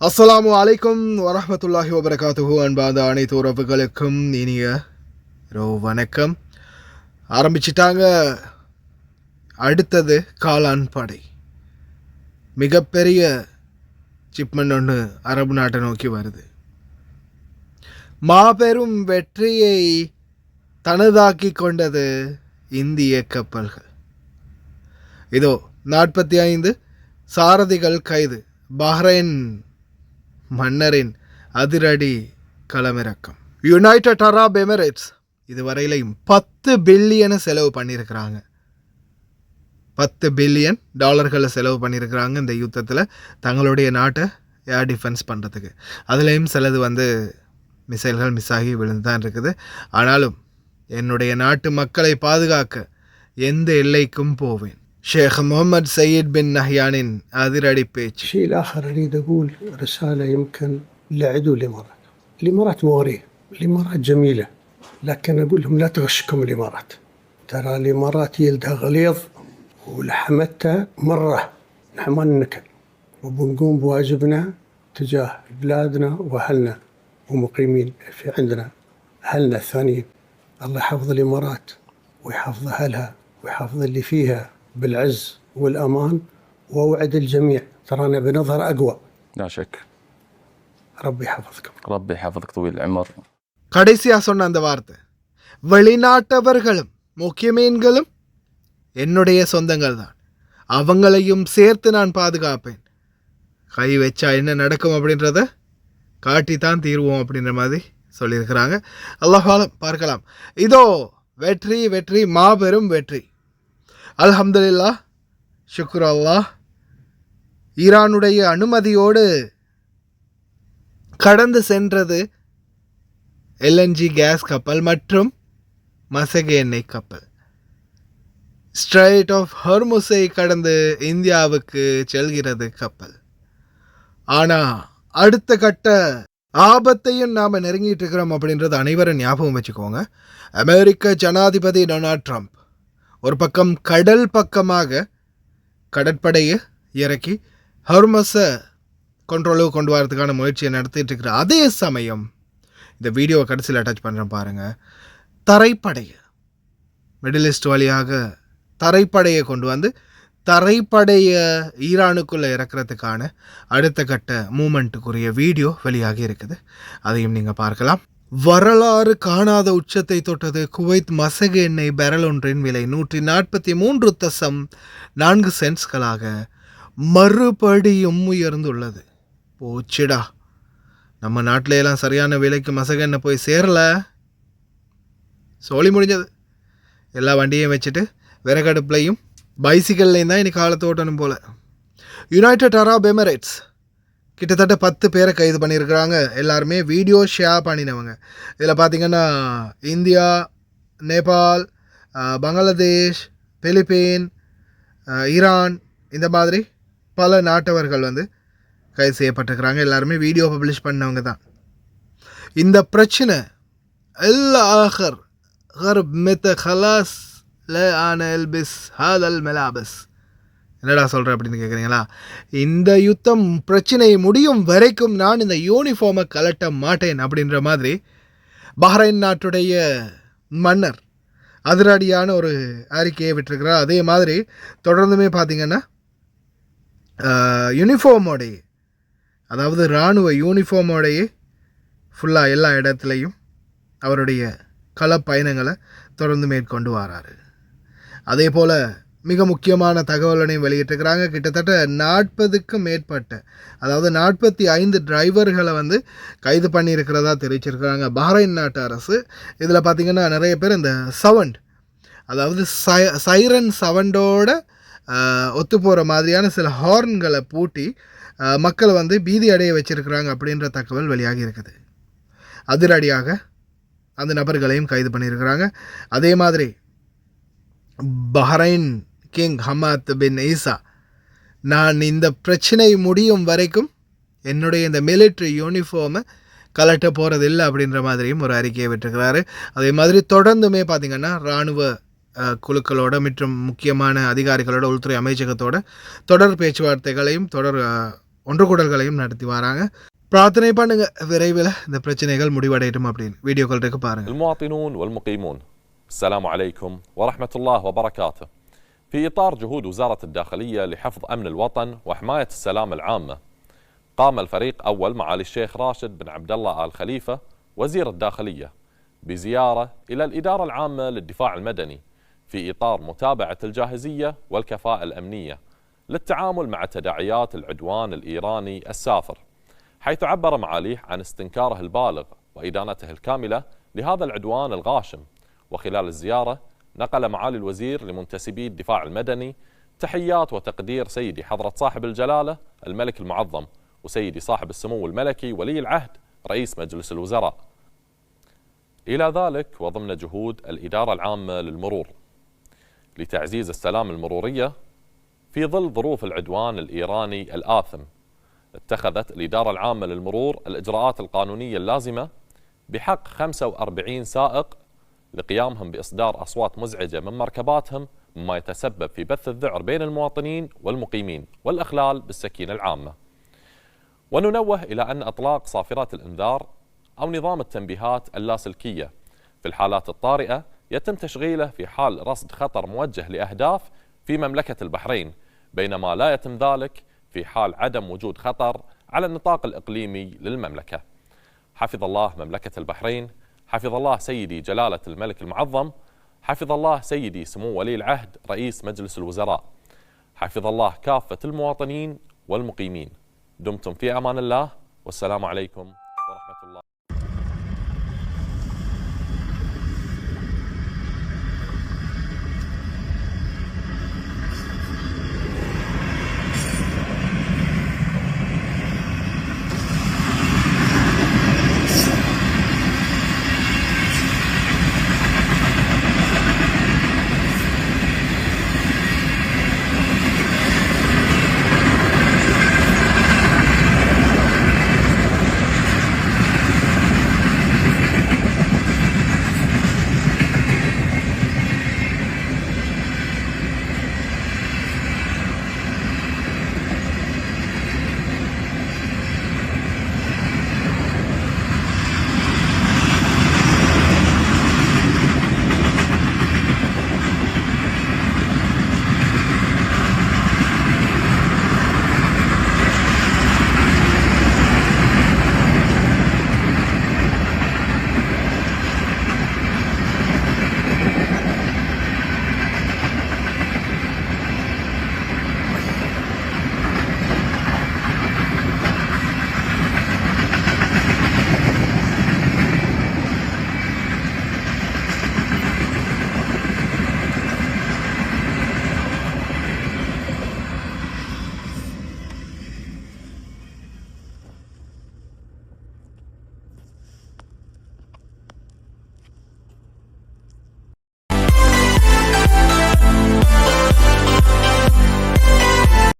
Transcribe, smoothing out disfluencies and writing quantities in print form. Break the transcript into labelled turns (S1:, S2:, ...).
S1: அஸ்ஸலாமு அலைக்கும் வரஹ்மத்துல்லாஹி வபரகாத்துஹு. அன்பார்ந்த அனைத்து உறவுகளுக்கும் இனிய இரவு வணக்கம். ஆரம்பிச்சிட்டாங்க அடுத்தது காளான் படை. மிகப்பெரிய சிப்மெண்ட் ஒன்று அரபு நாட்டை நோக்கி வருது. மாபெரும் வெற்றியை தனதாக்கி கொண்டது இந்திய கப்பல்கள். இதோ 45 சாரதிகள் கைது. பஹ்ரைன் மன்னரின் அதிரடி களமிறக்கம். யுனைடெட் அரப் எமிரேட்ஸ் இதுவரையிலையும் 10 பில்லியனை செலவு பண்ணியிருக்கிறாங்க. 10 பில்லியன் டாலர்களை செலவு பண்ணியிருக்கிறாங்க இந்த யுத்தத்தில் தங்களுடைய நாட்டை ஏர் டிஃபென்ஸ் பண்ணுறதுக்கு. அதுலேயும் சிலது மிசைல்கள் மிஸ் ஆகி விழுந்து தான் இருக்குது. ஆனாலும் என்னுடைய நாட்டு மக்களை பாதுகாக்க எந்த எல்லைக்கும் போவேன். ஷேக் முகமது சயீத் பின் நஹ்யானின் அதிரடி பேச்சு.
S2: الشيء الآخر أريد أقول رسالة يمكن لعدو الإمارات. الإمارات مغرية، الإمارات جميلة، لكن أقول لهم لا تغشكم الإمارات. ترى الإمارات يلدها غليظ ولحمتها مرة. نحن ما ننكل وبنقوم بواجبنا تجاه بلادنا وأهلنا ومقيمين في عندنا أهلنا الثانيين. الله يحفظ الإمارات ويحفظ أهلها ويحفظ اللي فيها بالعز والأمان، وأوعد الجميع ترانا بنظهر أقوى.
S3: لا شك.
S2: ربي يحفظكم.
S3: ربي يحفظك طويل العمر.
S1: கடைசியாக சொன்ன அந்த வார்த்தை, வெளிநாட்டவர்களும் முக்கியமீன்களும் என்னுடைய சொந்தங்கள் தான், அவங்களையும் சேர்த்து நான் பாதுகாப்பேன். கை வச்சா என்ன நடக்கும் அப்படின்றத காட்டித்தான் தீர்வோம் அப்படின்ற மாதிரி சொல்லியிருக்கிறாங்க. அல்லாஹ்வாலம் பார்க்கலாம். இதோ வெற்றி வெற்றி மாபெரும் வெற்றி. அல்ஹம்துலில்லாஹ், ஷுக்ர் அல்லாஹ். ஈரானுடைய அனுமதியோடு கடந்து சென்றது எல்என்ஜி கேஸ் கப்பல் மற்றும் மசகு எண்ணெய் கப்பல். ஸ்ட்ரைட் ஆஃப் ஹர்முஸை கடந்து இந்தியாவுக்கு செல்கிறது கப்பல். ஆனால் அடுத்த கட்ட ஆபத்தையும் நாம் நெருங்கிட்டு இருக்கிறோம் அப்படின்றது அனைவரும் ஞாபகம் வச்சுக்கோங்க. அமெரிக்க ஜனாதிபதி டொனால்ட் ட்ரம்ப் ஒரு பக்கம் கடல் பக்கமாக கடற்படையை இறக்கி ஹர்மஸை கண்ட்ரோலுக்கு கொண்டு வரதுக்கான முயற்சியை நடத்திட்டு இருக்கிற அதே சமயம், இந்த வீடியோவை கடைசியில் அட்டாச் பண்ணுறேன் பாருங்கள், தரைப்படையை மிடில் ஈஸ்ட் வழியாக தரைப்படையை கொண்டு வந்து தரைப்படையை ஈரானுக்குள்ளே இறக்கிறதுக்கான அடுத்த கட்ட மூமெண்ட்டுக்குரிய வீடியோ வெளியாகி இருக்குது. அதையும் நீங்கள் பார்க்கலாம். வரலாறு காணாத உச்சத்தை தொட்டது குவைத் மசகு எண்ணெய் பேரல் ஒன்றின் விலை 143.4 சென்ட்ஸ்களாக மறுபடியும் உயர்ந்துள்ளது. போச்சுடா, நம்ம நாட்டில எல்லாம் சரியான விலைக்கு மசகு எண்ணெய் போய் சேரல, சோழி முடிஞ்சது. எல்லா வண்டியையும் வச்சுட்டு விறகடுப்புலையும் பைசிக்கல்லையும் தான் இன்னைக்கு காலத்தை ஓட்டணும் போல். யுனைடெட் அரப் எமிரேட்ஸ் கிட்டத்தட்ட 10 பேரை கைது பண்ணியிருக்கிறாங்க. எல்லாருமே வீடியோ ஷேர் பண்ணினவங்க. இதில் பார்த்திங்கன்னா India, Nepal, Bangladesh, Philippine, Iran, இந்த மாதிரி பல நாட்டவர்கள் கைது செய்யப்பட்டிருக்கிறாங்க. எல்லாருமே வீடியோ பப்ளிஷ் பண்ணவங்க தான். இந்த பிரச்சனை எல்லா ஆஹர் ஹர்ப் மித்த ஹலாஸ் ல ஆன எல்பிஸ் ஹாதல் மெலாபஸ். என்னடா சொல்கிறேன் அப்படின்னு கேட்குறீங்களா? இந்த யுத்தம் பிரச்சனை முடியும் வரைக்கும் நான் இந்த யூனிஃபார்மை கலட்ட மாட்டேன் அப்படின்ற மாதிரி பஹ்ரைன் நாட்டுடைய மன்னர் அதிரடியான ஒரு அறிக்கையை விட்டிருக்கிறார். அதே மாதிரி தொடர்ந்துமே பார்த்திங்கன்னா யூனிஃபார்மோடையே, அதாவது இராணுவ யூனிஃபார்மோடையே ஃபுல்லாக எல்லா இடத்துலையும் அவருடைய களப்பயணங்களை தொடர்ந்து மேற்கொண்டு வராரு. அதே போல் மிக முக்கியமான தகவலையும் வெளியிட்டிருக்கிறாங்க. கிட்டத்தட்ட 40க்கும் மேற்பட்ட, அதாவது 45 டிரைவர்களை கைது பண்ணியிருக்கிறதா தெரிவிச்சிருக்கிறாங்க பஹ்ரைன் நாட்டு அரசு. இதில் பார்த்திங்கன்னா நிறைய பேர் இந்த சவுண்ட், அதாவது சைரன் சவுண்டோட ஒத்து போகிற மாதிரியான சில ஹார்ன்களை பூட்டி மக்களை பீதி அடைய வச்சிருக்கிறாங்க அப்படின்ற தகவல் வெளியாகி இருக்குது. அதிரடியாக அந்த நபர்களையும் கைது பண்ணியிருக்கிறாங்க. அதே மாதிரி பஹ்ரைன் கிங் ஹமாத் பின் ஈசா, நான் இந்த பிரச்சனை முடியும் வரைக்கும் என்னுடைய இந்த மிலிட்ரி யூனிஃபார்மை கலட்ட போகிறதில்லை அப்படின்ற மாதிரியும் ஒரு அறிக்கையை விட்டுருக்கிறாரு. அதே மாதிரி தொடர்ந்துமே பார்த்திங்கன்னா இராணுவ குழுக்களோட மற்றும் முக்கியமான அதிகாரிகளோட உள்துறை அமைச்சகத்தோட தொடர் பேச்சுவார்த்தைகளையும் தொடர் ஒன்று கூடல்களையும் நடத்தி வராங்க. பிரார்த்தனை பண்ணுங்க விரைவில் இந்த பிரச்சனைகள் முடிவடையட்டும் அப்படின்னு. வீடியோக்கள் இருக்கு பாருங்க.
S3: المواطنون والمقيمون السلام عليكم ورحمة الله وبركاته. في إطار جهود وزارة الداخلية لحفظ أمن الوطن وحماية السلامة العامة، قام الفريق أول معالي الشيخ راشد بن عبد الله آل خليفة وزير الداخلية بزيارة إلى الإدارة العامة للدفاع المدني في إطار متابعة الجاهزية والكفاءة الأمنية للتعامل مع تداعيات العدوان الإيراني السافر، حيث عبر معاليه عن استنكاره البالغ وإدانته الكاملة لهذا العدوان الغاشم. وخلال الزيارة نقل معالي الوزير لمنتسبي الدفاع المدني تحيات وتقدير سيدي حضرة صاحب الجلالة الملك المعظم وسيدي صاحب السمو الملكي ولي العهد رئيس مجلس الوزراء. إلى ذلك وضمن جهود الإدارة العامة للمرور لتعزيز السلام المرورية في ظل ظروف العدوان الإيراني الآثم، اتخذت الإدارة العامة للمرور الإجراءات القانونية اللازمة بحق 45 سائق لقيامهم بإصدار أصوات مزعجة من مركباتهم، مما يتسبب في بث الذعر بين المواطنين والمقيمين والإخلال بالسكينة العامة. وننوه إلى أن إطلاق صافرات الإنذار أو نظام التنبيهات اللاسلكية في الحالات الطارئة يتم تشغيله في حال رصد خطر موجه لأهداف في مملكة البحرين، بينما لا يتم ذلك في حال عدم وجود خطر على النطاق الإقليمي للمملكة. حفظ الله مملكة البحرين، حفظ الله سيدي جلالة الملك المعظم، حفظ الله سيدي سمو ولي العهد رئيس مجلس الوزراء، حفظ الله كافة المواطنين والمقيمين. دمتم في أمان الله والسلام عليكم.